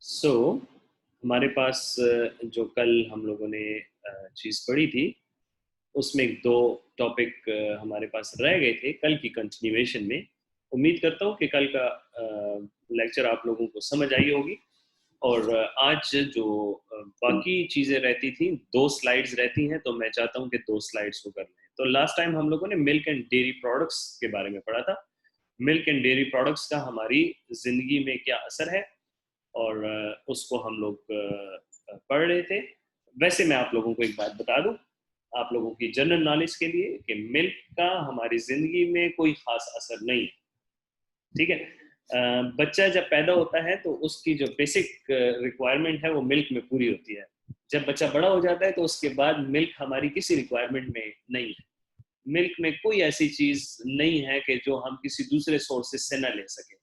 सो हमारे पास जो कल हम लोगों ने चीज़ पढ़ी थी उसमें दो टॉपिक हमारे पास रह गए थे कल की कंटिन्यूएशन में। उम्मीद करता हूँ कि कल का लेक्चर आप लोगों को समझ आई होगी। और आज जो बाकी चीज़ें रहती थी, दो स्लाइड्स रहती हैं, तो मैं चाहता हूँ कि दो स्लाइड्स को कर लें। तो लास्ट टाइम हम लोगों ने मिल्क एंड डेयरी प्रोडक्ट्स के बारे में पढ़ा था। मिल्क एंड डेयरी प्रोडक्ट्स का हमारी ज़िंदगी में क्या असर है, और उसको हम लोग पढ़ रहे थे। वैसे मैं आप लोगों को एक बात बता दूं, आप लोगों की जनरल नॉलेज के लिए, कि मिल्क का हमारी ज़िंदगी में कोई ख़ास असर नहीं है। ठीक है। बच्चा जब पैदा होता है तो उसकी जो बेसिक रिक्वायरमेंट है वो मिल्क में पूरी होती है। जब बच्चा बड़ा हो जाता है तो उसके बाद मिल्क हमारी किसी रिक्वायरमेंट में नहीं है। मिल्क में कोई ऐसी चीज़ नहीं है कि जो हम किसी दूसरे सोर्सेज से ना ले सकें।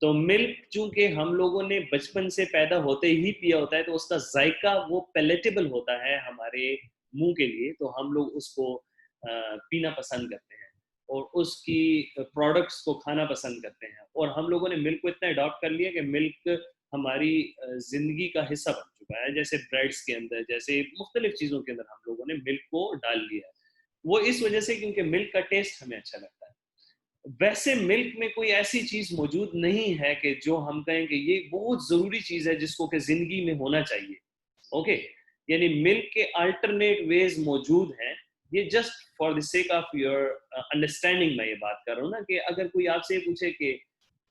तो मिल्क चूंकि हम लोगों ने बचपन से पैदा होते ही पिया होता है, तो उसका जायका वो पैलेटेबल होता है हमारे मुंह के लिए, तो हम लोग उसको पीना पसंद करते हैं और उसकी प्रोडक्ट्स को खाना पसंद करते हैं। और हम लोगों ने मिल्क को इतना अडॉप्ट कर लिया कि मिल्क हमारी जिंदगी का हिस्सा बन चुका है। जैसे ब्रेड्स के अंदर, जैसे मुख्तलिफ चीज़ों के अंदर हम लोगों ने मिल्क को डाल लिया है। वो इस वजह से क्योंकि मिल्क का टेस्ट हमें अच्छा लगता है। वैसे मिल्क में कोई ऐसी चीज मौजूद नहीं है कि जो हम कहें कि ये बहुत जरूरी चीज है जिसको कि जिंदगी में होना चाहिए। ओके। यानी मिल्क के अल्टरनेट वेज मौजूद हैं। ये just for the sake of your understanding मैं ये बात कर रहा हूँ ना, कि अगर कोई आपसे पूछे कि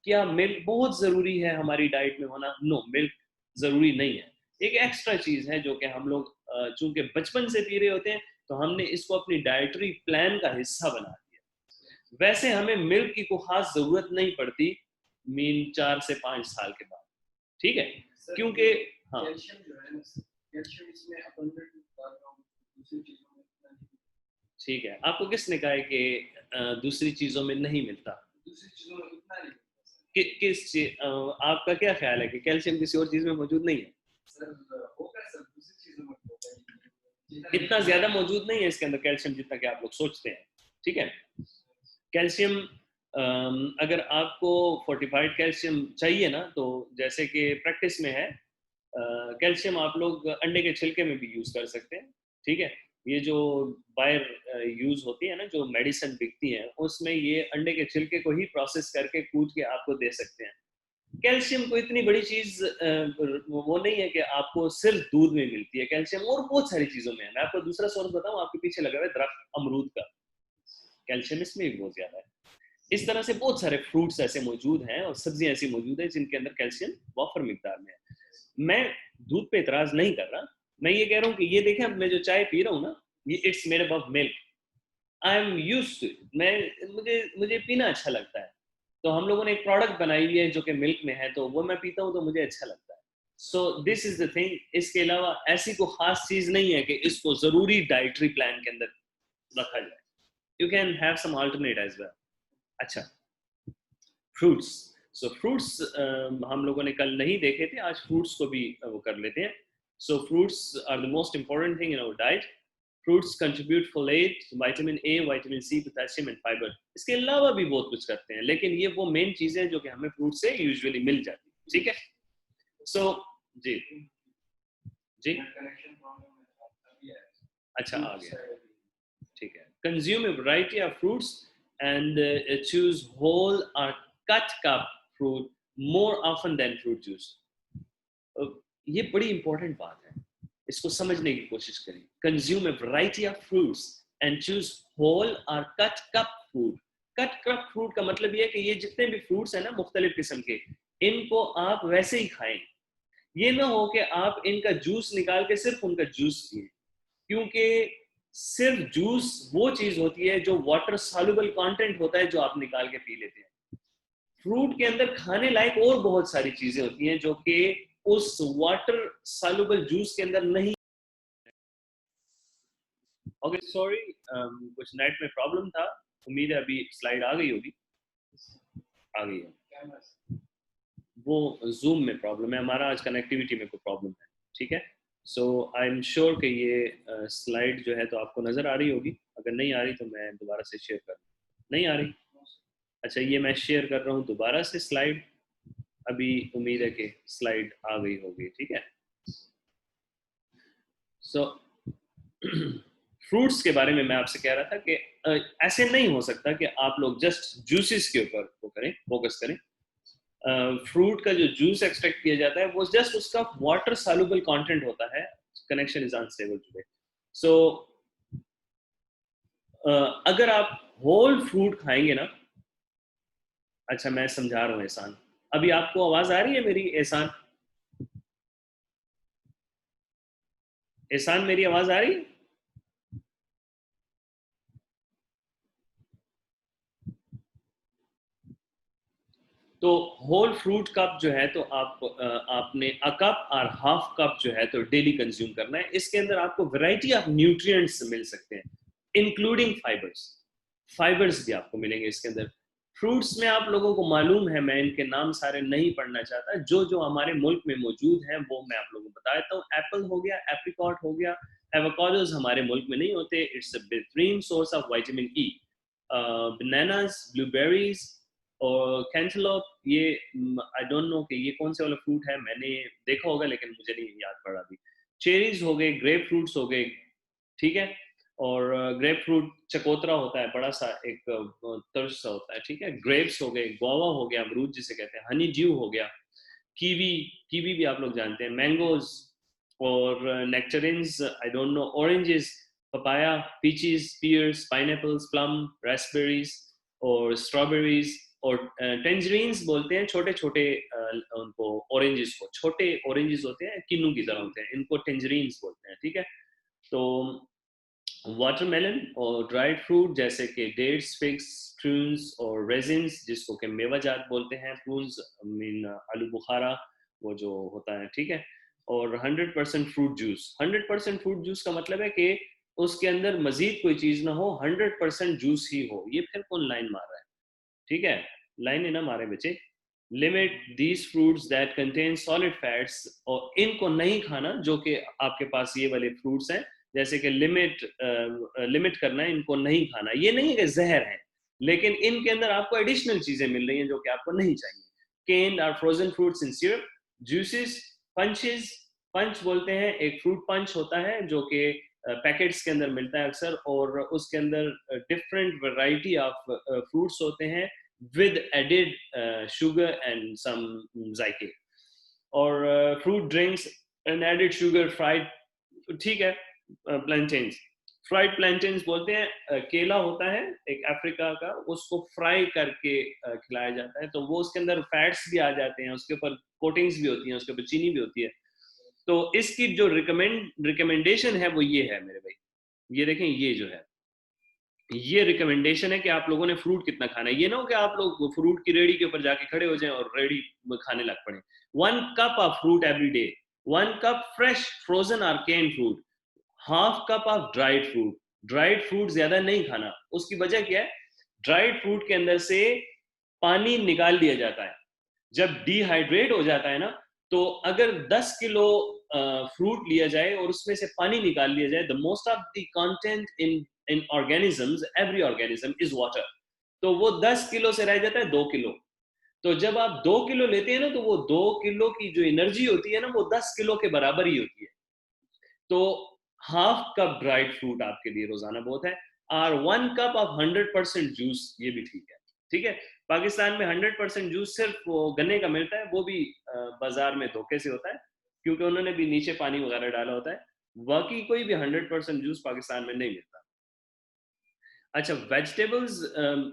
क्या मिल्क बहुत जरूरी है हमारी डाइट में होना, नो, मिल्क जरूरी नहीं है। एक एक्स्ट्रा चीज है जो कि हम लोग चूंकि बचपन से पी रहे होते हैं, तो हमने इसको अपनी डाइटरी प्लान का हिस्सा बना दिया। वैसे हमें मिल्क की कोई खास जरूरत नहीं पड़ती मीन 4 से 5 साल के बाद। ठीक है। क्योंकि हाँ, कैल्शियम जो है ना, कैल्शियम इसमें अबंडेंट होता है दूसरी चीजों में इतना नहीं। ठीक है, आपको किसने कहा है कि दूसरी चीजों में नहीं मिलता? दूसरी चीजों में इतना नहीं मिलता। किस चीज, आपका क्या ख्याल है कि कैल्शियम किसी और चीज में मौजूद नहीं है? सर होगा सर, दूसरी चीजों में होगा, इतना ज्यादा मौजूद नहीं है इसके अंदर कैल्शियम जितना कि आप लोग सोचते हैं। ठीक है। कैल्शियम, अगर आपको फोर्टिफाइड कैल्शियम चाहिए ना, तो जैसे कि प्रैक्टिस में है, कैल्शियम आप लोग अंडे के छिलके में भी यूज़ कर सकते हैं। ठीक है। ये जो बायर यूज़ होती है ना, जो मेडिसिन बिकती हैं, उसमें ये अंडे के छिलके को ही प्रोसेस करके कूट के आपको दे सकते हैं। कैल्शियम को इतनी बड़ी चीज़ वो नहीं है कि आपको सिर्फ दूध में मिलती है कैल्शियम, और बहुत सारी चीज़ों में है। मैं आपको दूसरा सोर्स बताऊँ, आपके पीछे लगा हुआ है दरख्त अमरूद का, कैल्शियम इसमें भी बहुत ज़्यादा है। इस तरह से बहुत सारे फ्रूट्स ऐसे मौजूद हैं और सब्जियां ऐसी मौजूद हैं जिनके अंदर कैल्शियम वाफर मिकदार में है। मैं दूध पे इतराज नहीं कर रहा, मैं ये कह रहा हूँ कि ये देखें, मैं जो चाय पी रहा हूँ ना, ये it's made up of milk. I am used to, मैं मुझे मुझे पीना अच्छा लगता है। तो हम लोगों ने एक प्रोडक्ट बनाई हुई है जो कि मिल्क में है, तो वो मैं पीता हूँ तो मुझे अच्छा लगता है। So this is the thing. इसके अलावा ऐसी कोई खास चीज नहीं है कि इसको जरूरी डाइटरी प्लान के अंदर रखा जाए। You can have some alternate as well. अच्छा, फ्रूट्स। सो फ्रूट्स हम लोगों ने कल नहीं देखे थे, आज फ्रूट्स को भी वो कर लेते हैं। So fruits are the most important thing in our diet. Fruits contribute folate, vitamin A, vitamin C, potassium and fibre. इसके अलावा भी बहुत कुछ करते हैं, लेकिन ये वो मेन चीजें जो कि हमें फ्रूट से यूजुअली मिल जाती है। ठीक है। सो जी जी, अच्छा आ गया। ठीक है। Consume a variety of fruits and choose whole or cut cup fruit more often than fruit juice. ये बड़ी इंपॉर्टेंट बात है, इसको समझने की कोशिश करें। Consume a variety of fruits and choose whole or cut cup fruit. Cut cup fruit का मतलब ये है कि ये जितने भी फ्रूट्स हैं ना मुख्तलिफ किस्म के, इनको आप वैसे ही खाएं। ये ना हो कि आप इनका जूस निकाल के सिर्फ उनका जूस पिए, क्योंकि सिर्फ जूस वो चीज होती है जो वाटर सॉल्युबल कंटेंट होता है, जो आप निकाल के पी लेते हैं। फ्रूट के अंदर खाने लायक और बहुत सारी चीजें होती हैं जो कि उस वाटर सॉल्युबल जूस के अंदर नहीं। ओके, सॉरी, कुछ नेट में प्रॉब्लम था। उम्मीद है अभी स्लाइड आ गई होगी। आ गई है। वो जूम में प्रॉब्लम है हमारा, आज कनेक्टिविटी में कोई प्रॉब्लम है। ठीक है। सो आई एम श्योर कि ये स्लाइड जो है तो आपको नज़र आ रही होगी। अगर नहीं आ रही तो मैं दोबारा से शेयर कर, नहीं आ रही? अच्छा, ये मैं शेयर कर रहा हूँ दोबारा से स्लाइड। अभी उम्मीद है कि स्लाइड आ गई होगी, ठीक है। सो फ्रूट्स के बारे में मैं आपसे कह रहा था कि ऐसे नहीं हो सकता कि आप लोग जस्ट जूसेस के ऊपर वो करें, फोकस करें। फ्रूट का जो जूस एक्सट्रैक्ट किया जाता है वो जस्ट उसका वाटर सॉल्युबल कंटेंट होता है, कनेक्शन इज अनस्टेबल टुडे। सो अगर आप होल फ्रूट खाएंगे ना, अच्छा मैं समझा रहा हूँ एहसान, अभी आपको आवाज आ रही है मेरी एहसान? एहसान मेरी आवाज आ रही है? तो होल फ्रूट कप जो है तो आपने अ कप और हाफ कप जो है तो डेली कंज्यूम करना है। इसके अंदर आपको वैरायटी ऑफ न्यूट्रिएंट्स मिल सकते हैं, इंक्लूडिंग फाइबर्स। फाइबर्स भी आपको मिलेंगे इसके अंदर। फ्रूट्स में आप लोगों को मालूम है, मैं इनके नाम सारे नहीं पढ़ना चाहता, जो जो हमारे मुल्क में मौजूद हैं वो मैं आप लोगों को बता देता हूँ। एप्पल हो गया, एप्रिकॉट हो गया, एवोकाडोज हमारे मुल्क में नहीं होते, इट्स अ बेहतरीन source of vitamin E. Bananas, blueberries और कैंटलोप, ये आई डोंट नो कि ये कौन से वाला फ्रूट है, मैंने देखा होगा लेकिन मुझे नहीं याद पड़ा अभी। चेरीज हो गए, ग्रेप फ्रूट्स हो गए, ठीक है। और ग्रेप फ्रूट चकोतरा होता है, बड़ा सा एक तर्ज सा होता है, ठीक है। ग्रेप्स हो गए, गुआवा हो गया, अमरूद जिसे कहते हैं, हनी ड्यू हो गया, कीवी, कीवी भी आप लोग जानते हैं, मैंगोज और nectarines, I don't know, oranges, papaya, peaches, pears, pineapples, plum, raspberries और स्ट्रॉबेरीज और टेंजरीन्स बोलते हैं छोटे छोटे उनको, ऑरेंजेस को, छोटे ऑरेंजेस होते हैं, किन्नू की तरह होते हैं, इनको टेंजरीन्स बोलते हैं, ठीक है। तो वाटरमेलन और ड्राइड फ्रूट जैसे कि डेट्स, फिग्स, प्रून्स और रेजिन्स जिसको कि मेवा जात बोलते हैं, प्रून्स मीन आलू बुखारा वो जो होता है, ठीक है। और 100% फ्रूट जूस। 100% फ्रूट जूस का मतलब है कि उसके अंदर मजीद कोई चीज ना हो, 100% जूस ही हो। ये फिर कौन लाइन मार रहा है, ठीक है, लाइन ना मारे बच्चे। Limit these fruits that contain solid fats, और इनको नहीं खाना जो कि आपके पास ये वाले फ्रूट्स हैं, जैसे कि लिमिट करना है, इनको नहीं खाना। ये नहीं है कि जहर है, लेकिन इनके अंदर आपको एडिशनल चीजें मिल रही हैं जो कि आपको नहीं चाहिए। केन्ड और फ्रोजन फ्रूट्स इन सिरप, जूसेस, पंचेस। पंच बोलते हैं, एक फ्रूट पंच होता है जो कि पैकेट्स के अंदर मिलता है अक्सर, और उसके अंदर डिफरेंट वैरायटी ऑफ फ्रूट्स होते हैं with added sugar and some जायके। और fruit drinks and added sugar, fried, ठीक है, प्लांटेन्स। फ्राइड प्लांटेन्स बोलते हैं, केला होता है एक अफ्रीका का, उसको फ्राई करके खिलाया जाता है, तो वो उसके अंदर फैट्स भी आ जाते हैं, उसके ऊपर कोटिंग्स भी होती हैं, उसके ऊपर चीनी भी होती है। तो इसकी जो रिकमेंडेशन है वो ये है मेरे भाई, ये देखें, ये जो है ये रिकमेंडेशन है कि आप लोगों ने फ्रूट कितना खाना है। ये ना हो कि आप लोग फ्रूट की रेडी के ऊपर जाके खड़े हो जाएं और रेडी खाने लग पड़े। 1 cup of fruit every day, 1 cup fresh frozen और can fruit, half cup of dried fruit. Dried fruit ज्यादा नहीं खाना, उसकी वजह क्या है, ड्राइड फ्रूट के अंदर से पानी निकाल दिया जाता है। जब डिहाइड्रेट हो जाता है ना, तो अगर 10 किलो फ्रूट लिया जाए और उसमें से पानी निकाल लिया जाए, the most of the content in organisms, every organism is water, तो वो 10 किलो से रह जाता है 2 किलो। तो जब आप 2 किलो लेते हैं ना, तो वो 2 किलो की जो एनर्जी होती है ना, वो 10 किलो के बराबर ही होती है। तो हाफ कप ड्राइड फ्रूट आपके लिए रोजाना बहुत है, और 1 कप ऑफ 100% जूस, ये भी ठीक है, ठीक है। पाकिस्तान में 100% जूस सिर्फ वो गन्ने का मिलता है, वो भी बाजार में धोखे से होता है, क्योंकि उन्होंने भी नीचे पानी वगैरह डाला होता है। बाकी कोई भी 100% जूस पाकिस्तान में नहीं मिलता। अच्छा, वेजिटेबल्स,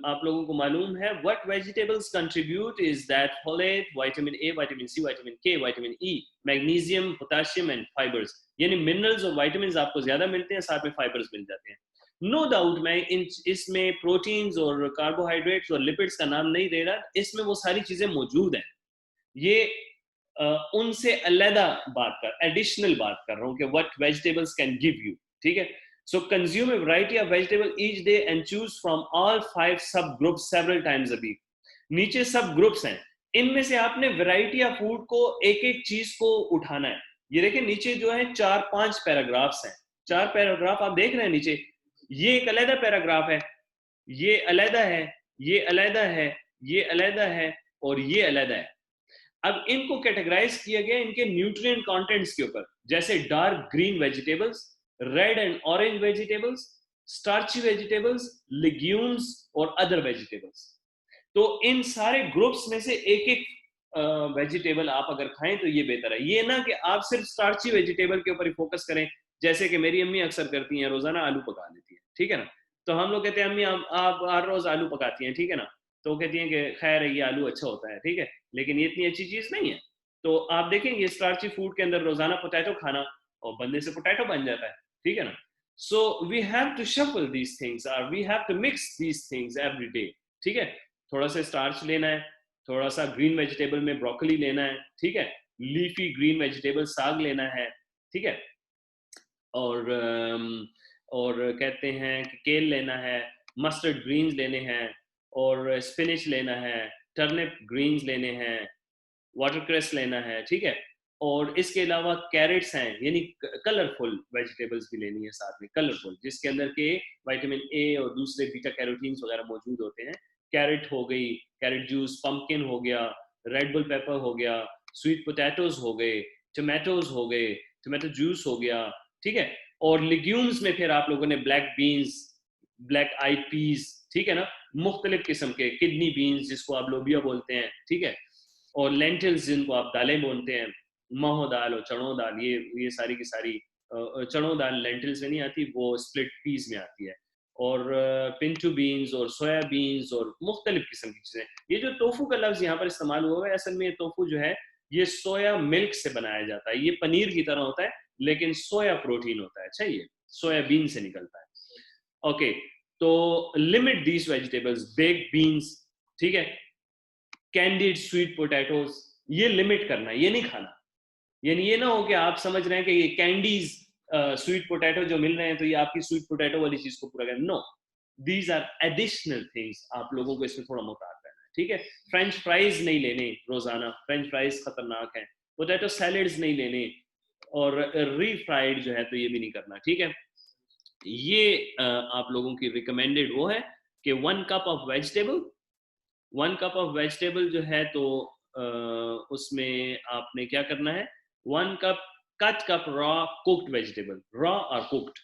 आप लोगों को मालूम है what vegetables contribute is that folate, vitamin A, vitamin C, vitamin K, vitamin E, magnesium, potassium and fibres. यानी मिनरल्स और विटामिन्स आपको ज्यादा मिलते हैं, साथ में फाइबर्स मिल जाते हैं। नो डाउट मैं इसमें प्रोटीन्स और कार्बोहाइड्रेट्स और लिपिड्स का नाम नहीं दे रहा, इसमें वो सारी चीजें मौजूद हैं। ये उनसे अलग बात कर, एडिशनल बात कर रहा हूँ कि what vegetables can give you, ठीक है। So consume a variety of vegetable each day and choose from all 5 subgroups several times a week. नीचे सब ग्रुप्स हैं, इनमें से आपने वैरायटी ऑफ फूड को, एक एक चीज को उठाना है। ये देखिए नीचे जो है 4-5 पैराग्राफ्स हैं, 4 पैराग्राफ आप देख रहे हैं नीचे। ये एक अलग पैराग्राफ है, ये अलग है, ये अलग है, ये अलग है और ये अलग है। अब इनको कैटेगराइज किया गया इनके न्यूट्रिएंट कंटेंट्स के ऊपर, जैसे dark green vegetables, red and orange vegetables, starchy vegetables, legumes और अदर वेजिटेबल्स। तो इन सारे ग्रुप्स में से एक एक वेजिटेबल आप अगर खाएं तो ये बेहतर है। ये ना कि आप सिर्फ स्टार्ची वेजिटेबल के ऊपर ही फोकस करें, जैसे कि मेरी अम्मी अक्सर करती हैं, रोजाना आलू पका लेती है, ठीक है ना। तो हम लोग कहते हैं अम्मी आप हर रोज आलू पकाती हैं, ठीक है ना। तो कहती हैं कि खैर ये आलू अच्छा होता है, ठीक है, लेकिन ये इतनी अच्छी चीज नहीं है। तो आप देखेंगे स्टार्ची फूड के अंदर रोजाना पोटैटो खाना, और बनने से पोटैटो बन जाता है, ठीक है ना। So we have to shuffle these things, और we have to mix these things every day, ठीक है। थोड़ा सा स्टार्च लेना है, थोड़ा सा ग्रीन वेजिटेबल में ब्रोकली लेना है, ठीक है, लीफी ग्रीन वेजिटेबल साग लेना है, ठीक है, और कहते हैं कि केल लेना है, मस्टर्ड ग्रीन्स लेने हैं, और स्पिनिच लेना है, टर्निप ग्रीन्स लेने हैं, वाटरक्रेस लेना है, ठीक है। और इसके अलावा कैरेट्स हैं, यानी कलरफुल वेजिटेबल्स भी लेनी है साथ में, कलरफुल, जिसके अंदर के विटामिन ए और दूसरे बीटा कैरोटीन्स वगैरह मौजूद होते हैं। कैरेट हो गई, कैरेट जूस, पम्पकिन हो गया, रेड बुल पेपर हो गया, स्वीट पोटैटोज हो गए, टमाटोज हो गए, टमाटो जूस हो गया, ठीक है। और लिग्यूम्स में फिर आप लोगों ने ब्लैक बीन्स, ब्लैक आइड पीस, ठीक है ना, मुख्तलिफ किस्म के किडनी बीन्स जिसको आप लोबिया बोलते हैं, ठीक है, और लेंटिल्स जिनको आप दालें बोलते हैं, महो दाल और चणों दाल, ये सारी की सारी, चणों दाल लेंटिल्स में नहीं आती, वो स्प्लिट पीस में आती है, और पिंटू बीन्स और सोया बीन्स और मुख्तलिफ किस्म की चीज़ें। ये जो तोफू का लफ्ज़ यहाँ पर इस्तेमाल हुआ है, असल में तोफू जो है ये सोया मिल्क से बनाया जाता है। ये पनीर की तरह होता है लेकिन सोया प्रोटीन होता है, अच्छा, ये सोयाबीन से निकलता है। ओके, तो limit these vegetables, baked beans, ठीक है, कैंडिड स्वीट पोटैटोज, ये लिमिट करना है, ये नहीं खाना। यानी ये ना हो कि आप समझ रहे हैं कि ये कैंडीज स्वीट पोटैटो जो मिल रहे हैं तो ये आपकी स्वीट पोटैटो वाली चीज को पूरा करें, no, these are additional things, आप लोगों को इसमें थोड़ा मुताबिक करना है, ठीक है। फ्रेंच फ्राइज नहीं लेने रोजाना, फ्रेंच फ्राइज खतरनाक है, पोटैटो सैलेड्स नहीं लेने, और रीफ्राइड जो है तो ये भी नहीं करना, ठीक है। ये आप लोगों की रिकमेंडेड वो है कि 1 कप ऑफ वेजिटेबल जो है तो उसमें आपने क्या करना है, 1 cup, cut cup raw cooked vegetable, raw और कुक्ड,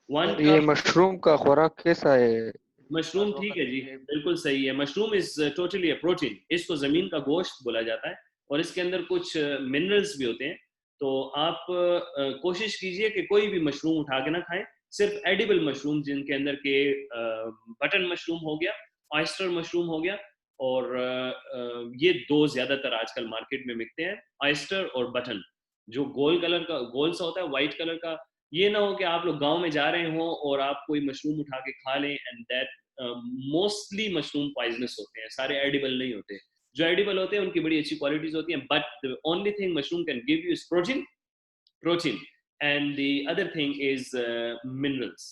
वन और ये कप मशरूम का खुराक कैसा है? मशरूम, हर ठीक वक्त है जी, ये बिल्कुल सही है। Mushroom is totally a protein, इसको जमीन का गोश्त बोला जाता है, और इसके अंदर कुछ मिनरल्स भी होते हैं। तो आप कोशिश कीजिए कि कोई भी मशरूम उठा के ना खाएं, सिर्फ एडिबल मशरूम, जिनके अंदर के बटन मशरूम हो गया, ऑयस्टर मशरूम हो गया, और ये दो ज्यादातर आजकल मार्केट में मिलते हैं, ऑयस्टर और बटन, जो गोल कलर का, गोल सा होता है वाइट कलर का। ये ना हो कि आप लोग गांव में जा रहे हो और आप कोई मशरूम उठा के खा लें, and that mostly mushroom poisonous होते हैं, सारे एडिबल नहीं होते। जो एडिबल होते हैं उनकी बड़ी अच्छी क्वालिटीज होती हैं, but the only thing mushroom can give you is protein, and the other thing is minerals,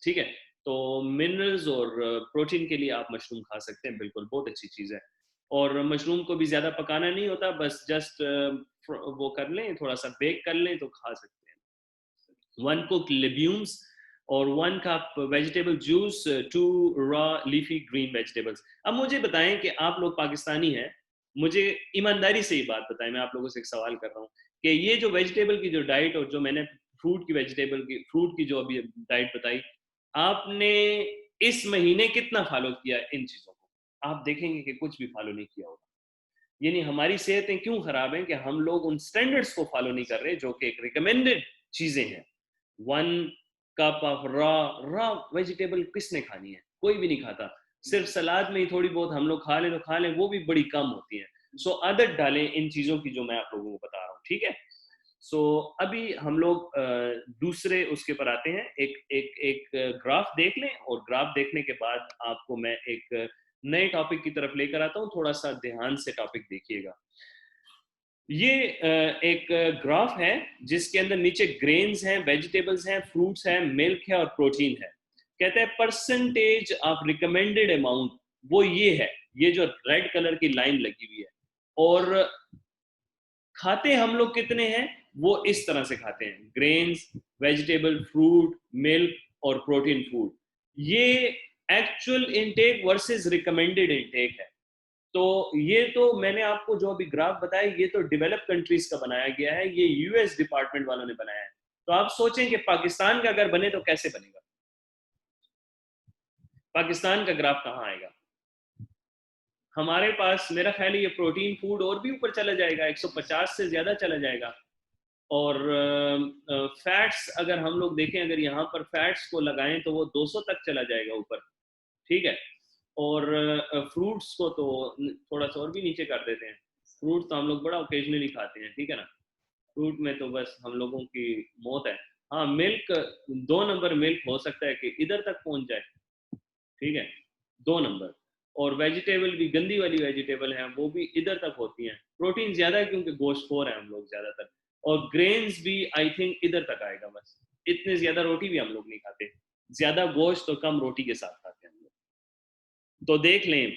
ठीक है। तो मिनरल्स और प्रोटीन के लिए आप मशरूम खा सकते हैं, बिल्कुल बहुत अच्छी चीज़ है। और मशरूम को भी ज़्यादा पकाना नहीं होता, बस जस्ट वो कर लें, थोड़ा सा बेक कर लें तो खा सकते हैं। 1 कुक लेग्यूम्स और 1 cup vegetable juice, 2 raw leafy green vegetables. अब मुझे बताएं कि आप लोग पाकिस्तानी हैं, मुझे ईमानदारी से ये बात बताएं, मैं आप लोगों से एक सवाल कर रहा हूँ कि ये जो वेजिटेबल की जो डाइट, और जो मैंने फ्रूट की जो अभी डाइट बताई, आपने इस महीने कितना फॉलो किया इन चीज़ों को? आप देखेंगे कि कुछ भी फॉलो नहीं किया होगा। यानी हमारी सेहतें क्यों खराब हैं कि हम लोग उन स्टैंडर्ड्स को फॉलो नहीं कर रहे जो कि एक रिकमेंडेड चीज़ें हैं। 1 कप ऑफ रॉ वेजिटेबल किसने खानी है? कोई भी नहीं खाता। सिर्फ सलाद में ही थोड़ी बहुत हम लोग खा लें तो खा लें, वो भी बड़ी कम होती है। सो आदत डालें इन चीज़ों की जो मैं आप लोगों को बता रहा हूँ, ठीक है। सो अभी हम लोग दूसरे उसके पर आते हैं। एक एक एक ग्राफ देख लें, और ग्राफ देखने के बाद आपको मैं एक नए टॉपिक की तरफ लेकर आता हूँ, थोड़ा सा ध्यान से टॉपिक देखिएगा। ये एक ग्राफ है जिसके अंदर नीचे ग्रेन्स हैं, वेजिटेबल्स हैं, फ्रूट्स हैं, मिल्क है और प्रोटीन है। कहते हैं परसेंटेज ऑफ रिकमेंडेड अमाउंट, वो ये है, ये जो रेड कलर की लाइन लगी हुई है। और खाते हम लोग कितने हैं, वो इस तरह से खाते हैं, ग्रेन्स, वेजिटेबल, फ्रूट, मिल्क और प्रोटीन फूड। ये actual intake versus recommended intake है। तो ये तो मैंने आपको जो अभी ग्राफ बताया, ये तो डेवलप कंट्रीज का बनाया गया है, ये यूएस डिपार्टमेंट वालों ने बनाया है। तो आप सोचें कि पाकिस्तान का अगर बने तो कैसे बनेगा, पाकिस्तान का ग्राफ कहाँ आएगा। हमारे पास मेरा ख्याल है ये प्रोटीन फूड और भी ऊपर चला जाएगा, 150 से ज्यादा चला जाएगा। और फैट्स अगर हम लोग देखें, अगर यहाँ पर फैट्स को लगाएं तो वो 200 तक चला जाएगा ऊपर, ठीक है। और फ्रूट्स को तो थोड़ा सा और भी नीचे कर देते हैं। फ्रूट तो हम लोग बड़ा ओकेजनली खाते हैं, ठीक है ना, फ्रूट में तो बस हम लोगों की मौत है। हाँ, मिल्क 2 नंबर मिल्क हो सकता है कि इधर तक पहुंच जाए, ठीक है, 2 नंबर। और वेजिटेबल भी, गंदी वाली वेजिटेबल हैं वो भी इधर तक होती हैं। प्रोटीन ज्यादा है क्योंकि गोश्तखोर है हम लोग ज्यादातर। और ग्रेन्स भी आई थिंक इधर तक आएगा बस, इतने ज्यादा रोटी भी हम लोग नहीं खाते, ज्यादा गोश्त और कम रोटी के साथ खाते हैं हम लोग। तो देख लें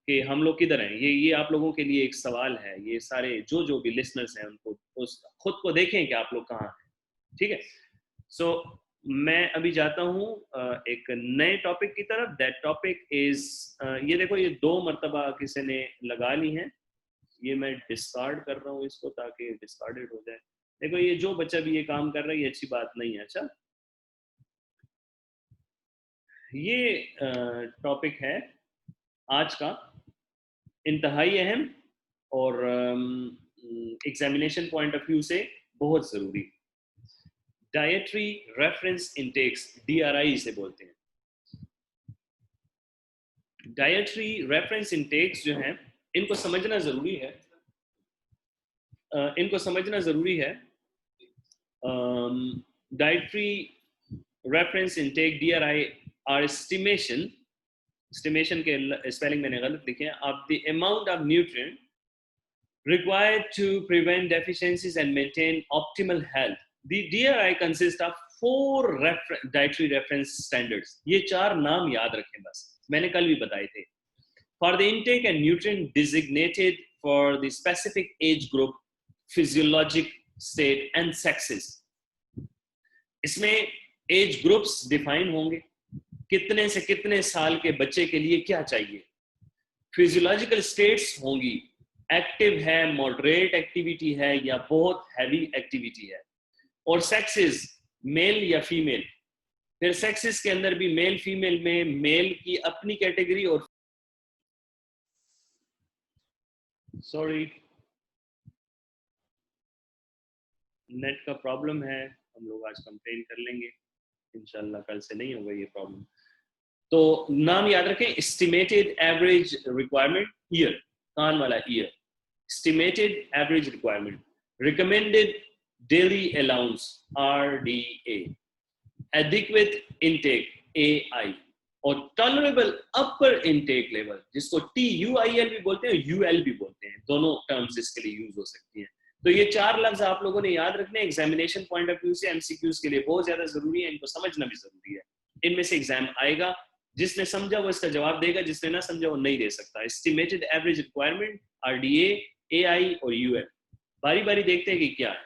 कि हम लोग किधर हैं। ये आप लोगों के लिए एक सवाल है, ये सारे जो भी लिसनर्स हैं उनको उस खुद को देखें कि आप लोग कहाँ हैं, ठीक है। सो मैं अभी जाता हूँ एक नए टॉपिक की तरफ। दैट टॉपिक इज, ये देखो ये 2 मरतबा किसी ने लगा ली हैं, ये मैं डिस्कार्ड कर रहा हूँ इसको ताकि डिस्कार्डेड हो जाए। देखो ये जो बच्चा भी ये काम कर रहा है ये अच्छी बात नहीं है। अच्छा, ये टॉपिक है आज का इंतहाई अहम और एग्जामिनेशन पॉइंट ऑफ व्यू से बहुत ज़रूरी। डाइटरी रेफरेंस इंटेक्स, DRI इसे बोलते हैं। डाइटरी रेफरेंस इंटेक्स जो हैं इनको समझना ज़रूरी है, इनको समझना ज़रूरी है। Dietary reference intake DRI are estimation, estimation के स्पेलिंग मैंने गलत लिखे हैं, of the amount of nutrient required to prevent deficiencies and maintain optimal health. The DRI consists of 4 dietary reference standards. ये 4 नाम याद रखें बस, मैंने कल भी बताए थे। For the intake and nutrient designated for the specific age group, physiologic state and sexes. इसमें एज ग्रुप्स डिफाइन होंगे, कितने से कितने साल के बच्चे के लिए क्या चाहिए। फिजियोलॉजिकल स्टेट्स होंगी, एक्टिव है, मॉडरेट एक्टिविटी है या बहुत हैवी एक्टिविटी है। और सेक्सेस, मेल या फीमेल। फिर सेक्सेस के अंदर भी मेल फीमेल में मेल की अपनी कैटेगरी और सॉरी नेट का प्रॉब्लम है, हम लोग आज कंप्लेन कर लेंगे, इंशाल्लाह कल से नहीं होगा ये प्रॉब्लम। तो नाम याद रखें, एस्टिमेटेड एवरेज रिक्वायरमेंट ईयर, कान वाला year, estimated average requirement, recommended daily allowance RDA, adequate intake AI, और tolerable upper intake level जिसको TUIL भी बोलते हैं, UL भी बोलते हैं, दोनों टर्म्स इसके लिए यूज हो सकती हैं। तो ये 4 लफ्ज आप लोगों ने याद रखने, एग्जामिनेशन पॉइंट ऑफ व्यू से MCQs के लिए बहुत ज्यादा जरूरी है, इनको समझना भी जरूरी है। इनमें से एग्जाम आएगा, जिसने समझा वो इसका जवाब देगा, जिसने ना समझा वो नहीं दे सकता। Estimated average requirement RDA, AI और UL, बारी बारी देखते हैं कि क्या है,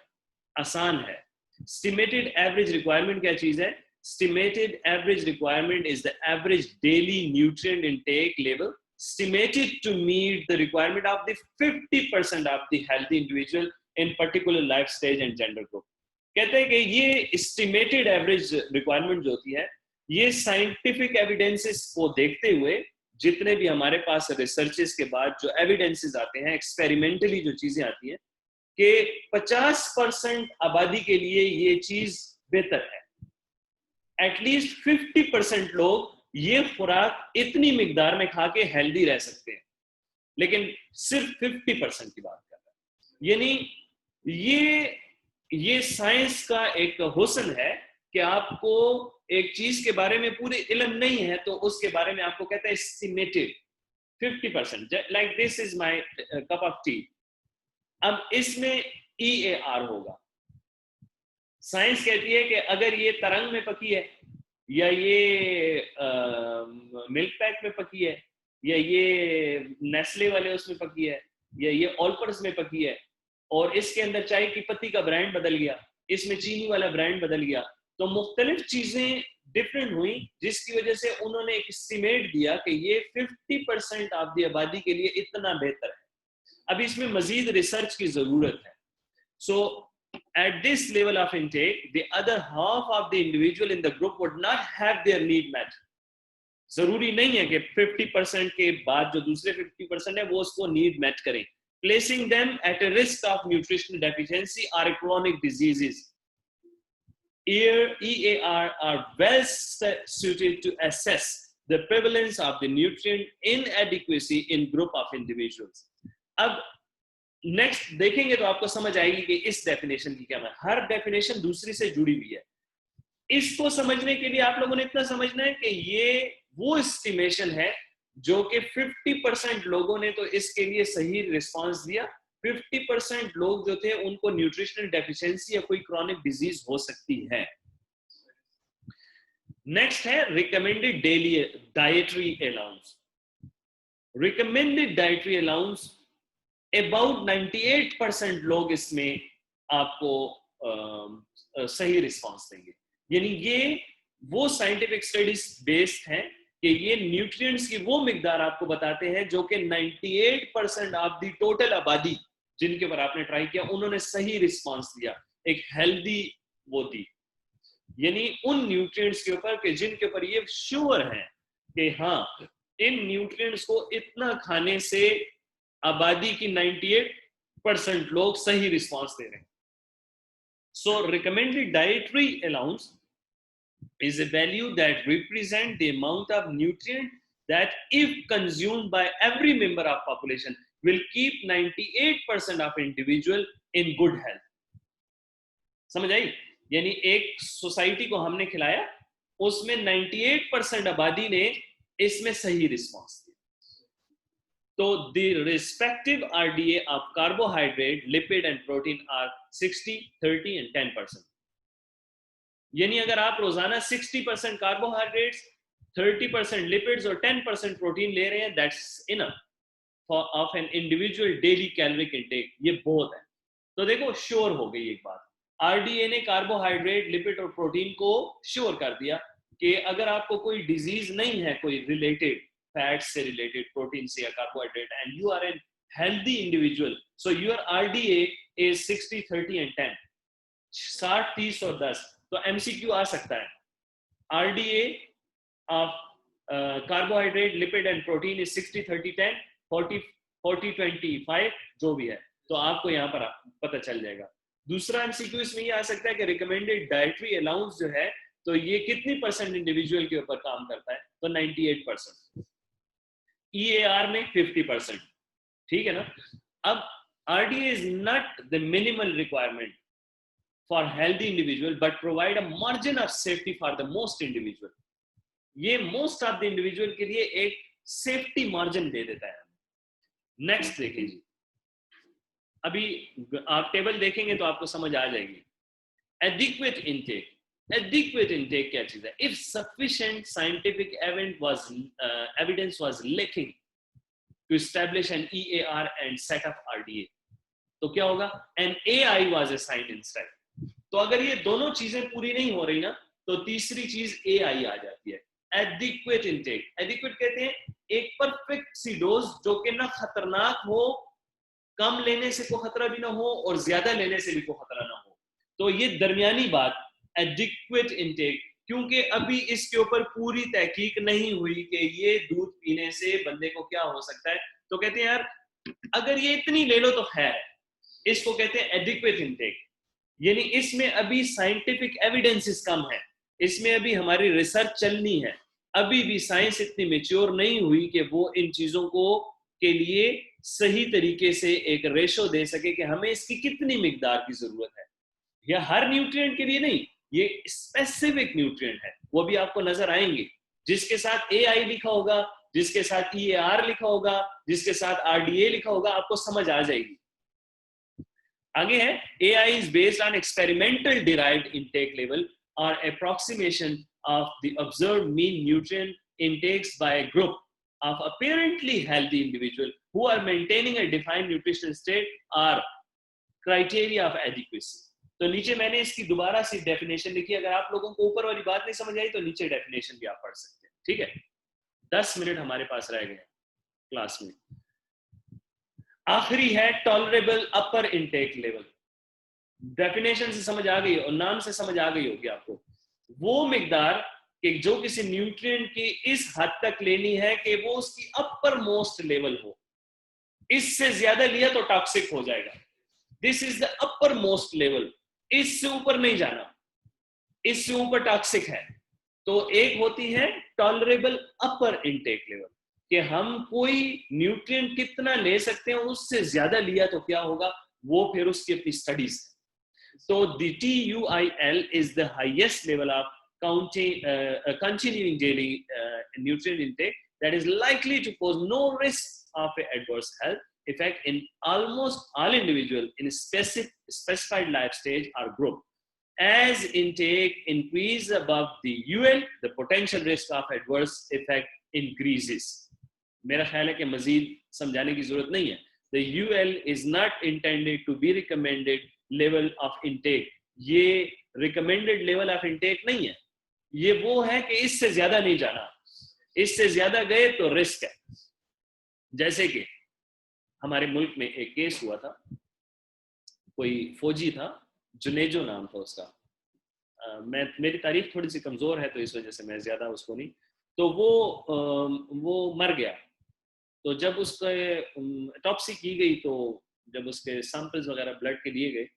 आसान है। Estimated average requirement क्या चीज है? Estimated average requirement is the average daily nutrient intake level estimated to meet the requirement of the 50% of the healthy individual in particular life stage and gender group. कहते हैं कि ये estimated average requirement जो होती है, ये scientific evidences को देखते हुए, जितने भी हमारे पास रिसर्चेस के बाद जो एविडेंसेस आते हैं, एक्सपेरिमेंटली जो चीजें आती हैं, कि 50% आबादी के लिए ये चीज बेहतर है। एटलीस्ट 50% लोग ये खुराक इतनी मिकदार में खा के हेल्दी रह सकते हैं, लेकिन सिर्फ 50% की बात कर रहा है। यानी ये साइंस का एक हुस्न है कि आपको एक चीज के बारे में पूरी इल्म नहीं है तो उसके बारे में आपको कहता है estimated 50%, like this is my cup of T. अब इसमें EAR होगा। साइंस कहती है कि अगर ये तरंग में पकी है, या ये मिल्क पैक में पकी है, या ये नेस्ले वाले उसमें पकी है, या ये ऑल्पर्स में पकी है, और इसके अंदर चाय की पत्ती का ब्रांड बदल गया, इसमें चीनी वाला ब्रांड बदल गया, तो मुख्तलिफ चीजें डिफरेंट हुई, जिसकी वजह से उन्होंने एक एस्टिमेट दिया कि ये 50% ऑफ द आबादी के लिए इतना बेहतर है। अब इसमें मजीद रिसर्च की जरूरत है। सो at this level of intake, the other half of the individual in the group would not have their need met. जरूरी नहीं है कि 50% के बाद जो दूसरे 50% है वो उसको नीड मैच करें, placing them at a risk of nutritional deficiency or chronic diseases. EAR are well suited to assess the prevalence of the nutrient inadequacy in group of individuals. अब नेक्स्ट देखेंगे तो आपको समझ आएगी कि इस डेफिनेशन की क्या है। हर डेफिनेशन दूसरी से जुड़ी हुई है। इसको समझने के लिए आप लोगों ने इतना समझना है कि ये वो एस्टिमेशन है जो कि 50% लोगों ने तो इसके लिए सही रिस्पांस दिया, 50% लोग जो थे उनको न्यूट्रिशनल डेफिशिएंसी या कोई क्रॉनिक डिजीज हो सकती है। नेक्स्ट है recommended daily dietary allowance. Recommended dietary allowance about 98% लोग इसमें आपको सही रिस्पांस देंगे। यानी ये वो साइंटिफिक स्टडीज बेस्ड हैं कि ये न्यूट्रिएंट्स की वो मिकदार आपको बताते हैं जो कि 98% ऑफ द टोटल आबादी जिनके ऊपर आपने ट्राई किया उन्होंने सही रिस्पांस दिया, एक हेल्दी वो दी। यानी उन न्यूट्रिएंट्स के ऊपर कि जिनके ऊपर ये श्योर है कि हाँ इन न्यूट्रिएंट्स को इतना खाने से आबादी की 98% लोग सही रिस्पांस दे रहे हैं। So recommended dietary allowance is a value that represents the amount of nutrient that if consumed by every member of population will keep 98% of individual in good health. समझ आई? यानी एक सोसाइटी को हमने खिलाया, उसमें 98% आबादी ने इसमें सही रिस्पांस दिया। तो the respective RDA of carbohydrate, lipid and protein are 60, 30 and 10%. यानी अगर आप रोजाना 60% कार्बोहाइड्रेट्स, 30% लिपिड्स और 10% प्रोटीन ले रहे हैं, that's enough for of an individual daily caloric intake. ये बहुत है। तो देखो श्योर हो गई एक बात, RDA ने कार्बोहाइड्रेट, लिपिड और प्रोटीन को श्योर कर दिया कि अगर आपको कोई डिजीज नहीं है, कोई रिलेटेड फैट से रिलेटेड, प्रोटीन से या carbohydrate, and you are an healthy individual, so your RDA is 60, 30 and 10, 60, 30 और 10। तो MCQ आ सकता है, RDA of carbohydrate, lipid and protein is 60, 30, 10, 40, 40, 25 जो भी है, तो आपको यहाँ पर पता चल जाएगा। दूसरा MCQ इसमें ये आ सकता है कि रिकमेंडेड डाइटरी अलाउंस जो है तो ये कितनी परसेंट इंडिविजुअल के ऊपर काम करता है, तो 98%। EAR में 50%, ठीक है ना। अब RDA is not the minimal requirement for healthy individual but provide a margin of safety for the most individual. ये most of the individual के लिए एक सेफ्टी मार्जिन दे देता है। नेक्स्ट देखें जी, अभी आप टेबल देखेंगे तो आपको समझ आ जाएगी। एडिक्वेट इनटेक, एडिक्वेट इनटेक क्या चीज है? If sufficient scientific evidence was lacking to establish an EAR and set up RDA, तो क्या होगा? An AI was assigned instead. तो अगर ये दोनों चीजें पूरी नहीं हो रही ना, तो तीसरी चीज AI आ जाती है, एडिक्वेट इनटेक। एडिक्वेट कहते हैं एक परफेक्ट सी डोज जो कि ना खतरनाक हो, कम लेने से कोई खतरा भी ना हो और ज्यादा लेने से भी कोई खतरा ना हो, तो ये दरमियानी बात एडिक्वेट इनटेक। क्योंकि अभी इसके ऊपर पूरी तहकीक नहीं हुई कि ये दूध पीने से बंदे को क्या हो सकता है, तो कहते हैं यार अगर ये इतनी ले लो तो खैर है, इसको कहते हैं एडिक्वेट इनटेक। यानी इसमें अभी साइंटिफिक एविडेंसेस कम है, इसमें अभी हमारी रिसर्च चलनी है, अभी भी साइंस इतनी मैच्योर नहीं हुई कि वो इन चीजों को के लिए सही तरीके से एक रेशो दे सके कि हमें इसकी कितनी मिकदार की जरूरत है। या हर न्यूट्रिएंट के लिए नहीं, ये स्पेसिफिक न्यूट्रिएंट है, वो भी आपको नजर आएंगे, जिसके साथ AI लिखा होगा, जिसके साथ EAR लिखा होगा, जिसके साथ RDA लिखा होगा, आपको समझ आ जाएगी। आगे है AI is based on experimental derived intake level or approximation of the observed mean nutrient intakes by a group of apparently healthy individual who are maintaining a defined nutritional state or criteria of adequacy. तो नीचे मैंने इसकी दोबारा से definition लिखी, अगर आप लोगों को ऊपर वाली बात नहीं समझ आई तो नीचे डेफिनेशन भी आप पढ़ सकते हैं, ठीक है। 10 मिनट हमारे पास रह गए क्लास में। आखिरी है टॉलरेबल अपर इनटेक लेवल। डेफिनेशन से समझ आ गई और नाम से समझ आ गई होगी आपको, वो मिकदार कि जो किसी न्यूट्रिएंट की इस हद तक लेनी है कि वो उसकी अपर मोस्ट लेवल हो, इससे ज्यादा लिया तो टॉक्सिक हो जाएगा। This is the upper most level, इससे ऊपर नहीं जाना, इससे ऊपर टॉक्सिक है। तो एक होती है टॉलरेबल अपर इनटेक लेवल, कि हम कोई न्यूट्रिएंट कितना ले सकते हैं, उससे ज्यादा लिया तो क्या होगा, वो फिर उसकी अपनी स्टडीज है। So the TUIL is the highest level of continuing daily nutrient intake that is likely to pose no risk of adverse health effect in almost all individuals in a specified life stage or group. As intake increases above the UL, the potential risk of adverse effect increases. मेरा ख्याल है कि मजीद समझाने की जरूरत नहीं है। The UL is not intended to be recommended level of intake, ये रिकमेंडेड लेवल ऑफ इनटेक नहीं है, ये वो है कि इससे ज्यादा नहीं जाना, इससे ज्यादा गए तो रिस्क है। जैसे कि हमारे मुल्क में एक केस हुआ था, कोई फौजी था, जुनेजो नाम था उसका, मेरी तारीफ थोड़ी सी कमजोर है तो इस वजह से मैं ज्यादा उसको नहीं, तो वो मर गया। तो जब उसका ऑटोप्सी की गई, तो जब उसके सैंपल्स वगैरह ब्लड के लिए गए,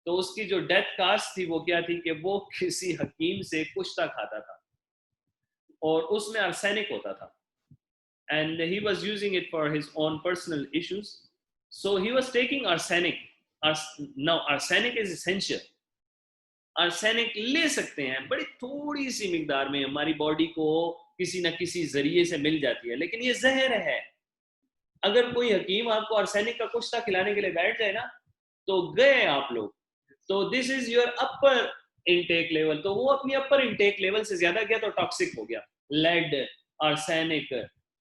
तो उसकी जो डेथ कास्ट थी वो क्या थी कि वो किसी हकीम से कुश्ता खाता था और उसमें आर्सेनिक होता था, and he was using it for his own personal issues, so he was taking arsenic. Now arsenic is essential, arsenic ले सकते हैं, बड़ी थोड़ी सी मिकदार में हमारी बॉडी को किसी न किसी जरिए से मिल जाती है, लेकिन ये जहर है। अगर कोई हकीम आपको आर्सेनिक का कुश्ता खिलाने के लिए बैठ जाए ना, तो गए आप लोग। तो this is your upper intake level, तो वो अपनी अपर इनटेक लेवल से ज्यादा गया तो टॉक्सिक हो गया। लेड, आर्सेनिक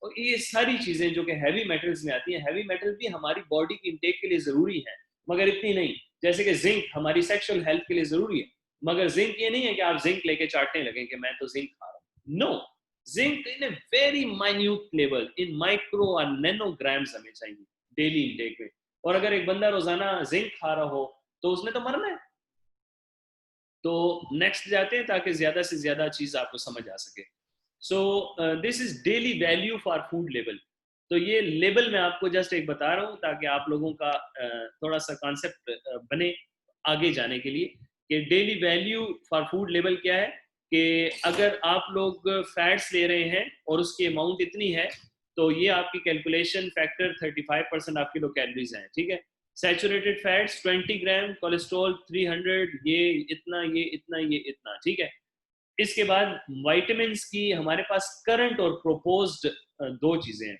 और ये सारी चीजें जो कि हैवी मेटल्स में आती हैं, हैवी मेटल भी हमारी बॉडी की इनटेक के लिए जरूरी है, मगर इतनी नहीं। जैसे कि जिंक हमारी सेक्सुअल हेल्थ के लिए जरूरी है, मगर जिंक ये नहीं है कि आप जिंक लेके चाटने लगे कि मैं तो जिंक खा रहा हूँ। No, zinc in a very minute level, in micro और नैनोग्राम्स हमें चाहिए डेली इनटेक में। और अगर एक बंदा रोजाना जिंक खा रहा हो तो उसने तो मरना है। तो नेक्स्ट जाते हैं ताकि ज्यादा से ज्यादा चीज आपको समझ आ सके। So this is daily value for food level. तो ये लेवल मैं आपको जस्ट एक बता रहा हूँ ताकि आप लोगों का थोड़ा सा कॉन्सेप्ट बने आगे जाने के लिए, कि daily value for food level क्या है। कि अगर आप लोग फैट्स ले रहे हैं और उसकी अमाउंट इतनी है, तो ये आपकी कैलकुलेशन फैक्टर 35% आपकी लो कैलोरीज हैं, ठीक है। सैचुरेटेड फैट्स 20 ग्राम, कोलेस्ट्रॉल 300, ये इतना, ये इतना, ये इतना, ठीक है। इसके बाद विटामिन्स की हमारे पास करंट और प्रोपोज्ड दो चीजें हैं।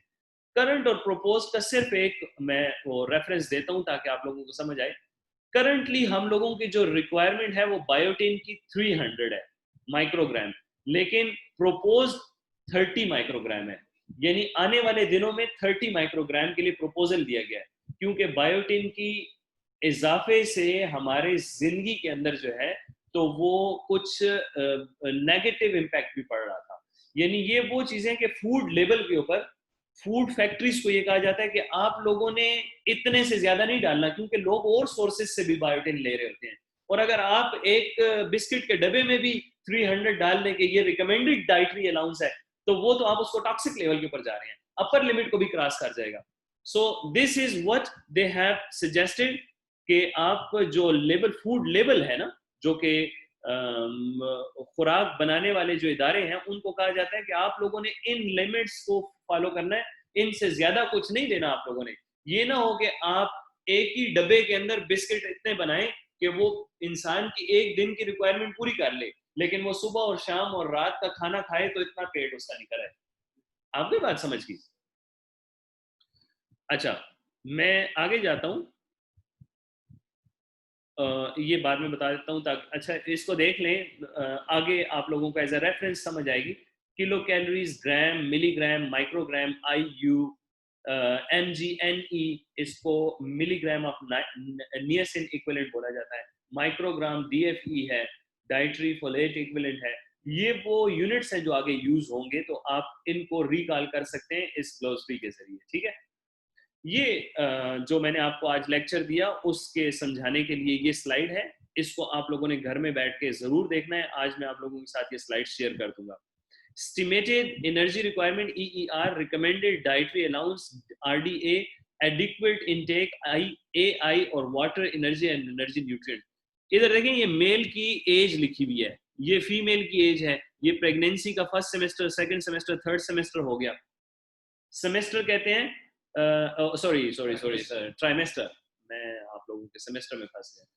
करंट और प्रोपोज का सिर्फ एक मैं वो रेफरेंस देता हूं ताकि आप लोगों को समझ आए। करंटली हम लोगों की जो रिक्वायरमेंट है वो बायोटिन की 300 है माइक्रोग्राम, लेकिन प्रोपोज 30 माइक्रोग्राम है। यानी आने वाले दिनों में 30 माइक्रोग्राम के लिए प्रोपोजल दिया गया है, क्योंकि बायोटिन की इजाफे से हमारे जिंदगी के अंदर जो है तो वो कुछ नेगेटिव इम्पैक्ट भी पड़ रहा था। यानी ये वो चीजें कि फूड लेवल के ऊपर फूड फैक्ट्रीज को ये कहा जाता है कि आप लोगों ने इतने से ज्यादा नहीं डालना, क्योंकि लोग और सोर्सेज से भी बायोटिन ले रहे होते हैं। और अगर आप एक बिस्किट के डब्बे में भी 300 डाल दें कि ये रिकमेंडेड डाइटरी अलाउंस है, तो वो तो आप उसको टॉक्सिक लेवल के ऊपर जा रहे हैं, अपर लिमिट को भी क्रॉस कर जाएगा। So this is what they have suggested कि आप जो लेवल फूड लेवल है ना, जो कि खुराक बनाने वाले जो इदारे हैं उनको कहा जाता है कि आप लोगों ने इन लिमिट्स को फॉलो करना है, इनसे ज्यादा कुछ नहीं देना आप लोगों ने। ये ना हो कि आप एक ही डब्बे के अंदर बिस्किट इतने बनाएं कि वो इंसान की एक दिन की रिक्वायरमेंट पूरी कर ले, लेकिन वो सुबह और शाम और रात का खाना खाए तो इतना पेट उसका निकल है। आपने बात समझ गई? अच्छा, मैं आगे जाता हूं, ये बाद में बता देता हूं ताकि अच्छा इसको देख लें, आगे आप लोगों को एज अ रेफरेंस समझ आएगी। किलो कैलोरीज, ग्राम, मिलीग्राम, माइक्रोग्राम, IU, MgNe, इसको मिलीग्राम ऑफ नियासिन इक्विवेलेंट बोला जाता है, माइक्रोग्राम DFE है, डाइटरी फोलेट इक्विवेलेंट है। ये वो यूनिट्स हैं जो आगे यूज होंगे, तो आप इनको रिकॉल कर सकते हैं इस ग्लोसरी के जरिए, ठीक है। ये जो मैंने आपको आज लेक्चर दिया उसके समझाने के लिए ये स्लाइड है, इसको आप लोगों ने घर में बैठ के जरूर देखना है। आज मैं आप लोगों के साथ ये स्लाइड शेयर कर दूंगा। Estimated energy requirement EER, recommended dietary allowance RDA, adequate intake AI और water energy and energy nutrient। इधर देखें, ये मेल की एज लिखी हुई है, ये फीमेल की एज है, ये प्रेगनेंसी का first semester, second semester, third semester हो गया। सेमेस्टर कहते हैं, सॉरी सर, ट्राइमेस्टर, मैं आप लोगों के सेमेस्टर में फंस गया।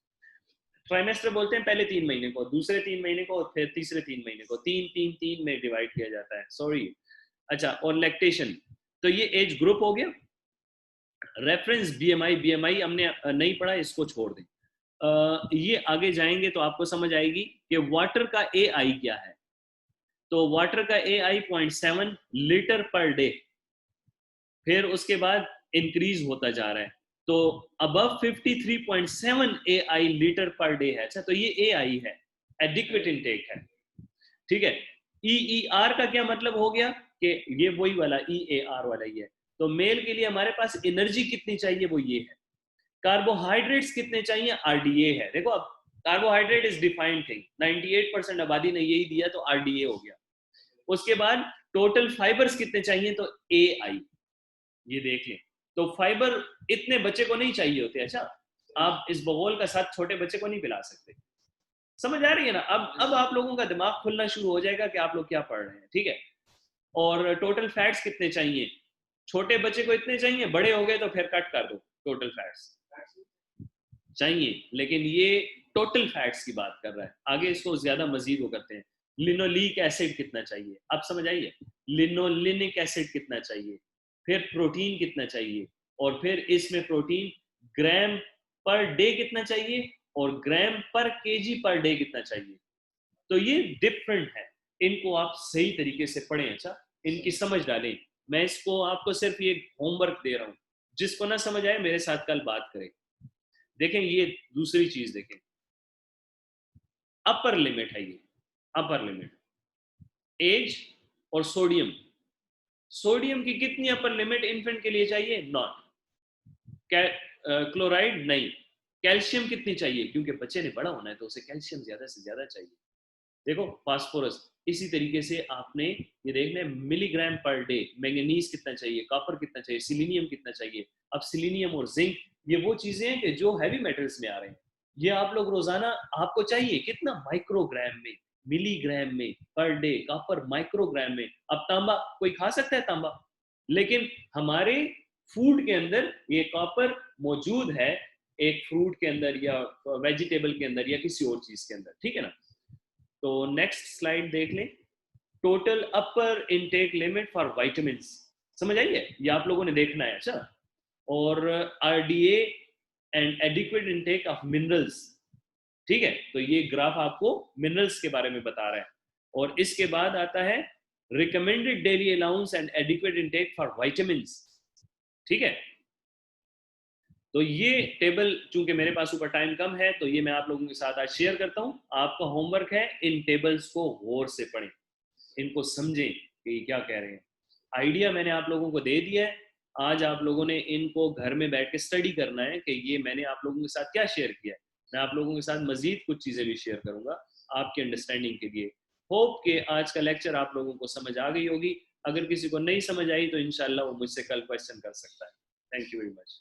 ट्राइमेस्टर बोलते हैं पहले 3 महीने को, दूसरे 3 महीने को, फिर तीसरे 3 महीने को, 3 में डिवाइड किया जाता है, सॉरी। अच्छा, और लैक्टेशन, तो ये एज ग्रुप हो गया। रेफरेंस BMI हमने नहीं पढ़ा, इसको छोड़ दें। ये आगे जाएंगे तो आपको समझ आएगी कि वाटर का AI क्या है। तो वाटर का AI 0.7 लीटर पर डे, फिर उसके बाद इंक्रीज होता जा रहा है, तो above 53.7 AI litre per day है। अच्छा, तो ये AI है, एडिक्वेट इनटेक है, ठीक है। EER का क्या मतलब हो गया कि ये वही वाला EAR वाला ही है। तो मेल के लिए हमारे पास एनर्जी कितनी चाहिए, वो ये है। कार्बोहाइड्रेट्स कितने चाहिए, RDA है। देखो, अब कार्बोहाइड्रेट इज डिफाइंड थिंग, 98% आबादी ने यही दिया, तो RDA हो गया। उसके बाद टोटल फाइबर्स कितने चाहिए, तो AI, ये देख लें। तो फाइबर इतने बच्चे को नहीं चाहिए होते। अच्छा, आप इस बगोल का साथ छोटे बच्चे को नहीं पिला सकते। समझ आ रही है ना? अब आप लोगों का दिमाग खुलना शुरू हो जाएगा कि आप लोग क्या पढ़ रहे हैं, ठीक है। और टोटल फैट्स कितने चाहिए, छोटे बच्चे को इतने चाहिए, बड़े हो गए तो फिर कट कर दो, टोटल फैट्स चाहिए, लेकिन ये टोटल फैट्स की बात कर रहा है। आगे इसको ज्यादा मजीद वो करते हैं। लिनोलिक एसिड कितना चाहिए, आप समझ आइए, लिनोलिनिक एसिड कितना चाहिए, फिर प्रोटीन कितना चाहिए, और फिर इसमें प्रोटीन ग्राम पर डे कितना चाहिए, और ग्राम पर केजी पर डे कितना चाहिए। तो ये डिफरेंट है, इनको आप सही तरीके से पढ़ें। अच्छा, इनकी समझ डालें। मैं इसको आपको सिर्फ ये होमवर्क दे रहा हूँ, जिसको ना समझ आए मेरे साथ कल बात करें। देखें, ये दूसरी चीज देखें, अपर लिमिट है ये, अपर लिमिट एज और सोडियम। सोडियम की कितनी अपर लिमिट इन्फेंट के लिए चाहिए, नॉट। क्लोराइड नहीं। कैल्शियम कितनी चाहिए, क्योंकि बच्चे ने बड़ा होना है तो उसे कैल्शियम ज्यादा से ज्यादा चाहिए। देखो, फास्फोरस इसी तरीके से आपने ये देखना है, मिलीग्राम पर डे। मैंगनीज कितना चाहिए, कॉपर कितना चाहिए, सिलीनियम कितना चाहिए। अब सिलीनियम और जिंक, ये वो चीजें हैं कि जो हैवी मेटल्स में आ रहे हैं, ये आप लोग रोजाना आपको चाहिए कितना, माइक्रोग्राम में, मिलीग्राम में पर डे। कॉपर माइक्रोग्राम में। अब तांबा, कोई खा सकता है तांबा, लेकिन हमारे फूड के अंदर ये कॉपर मौजूद है, एक फ्रूट के अंदर या वेजिटेबल के अंदर या किसी और चीज के अंदर, ठीक है ना। तो नेक्स्ट स्लाइड देख लें, total upper intake limit for vitamins, समझ आई है, ये आप लोगों ने देखना है। अच्छा, और RDA and adequate intake of minerals, ठीक है। तो ये ग्राफ आपको मिनरल्स के बारे में बता रहा है। और इसके बाद आता है recommended daily allowance and adequate intake for vitamins, ठीक है। तो ये टेबल, चूंकि मेरे पास ऊपर टाइम कम है, तो ये मैं आप लोगों के साथ आज शेयर करता हूं। आपका होमवर्क है, इन टेबल्स को गौर से पढ़ें, इनको समझें कि क्या कह रहे हैं। आइडिया मैंने आप लोगों को दे दिया है, आज आप लोगों ने इनको घर में बैठ के स्टडी करना है कि ये मैंने आप लोगों के साथ क्या शेयर किया है। मैं आप लोगों के साथ मजीद कुछ चीज़ें भी शेयर करूंगा आपके अंडरस्टैंडिंग के लिए। होप कि आज का लेक्चर आप लोगों को समझ आ गई होगी। अगर किसी को नहीं समझ आई तो इंशाल्लाह वो मुझसे कल क्वेश्चन कर सकता है। Thank you very much.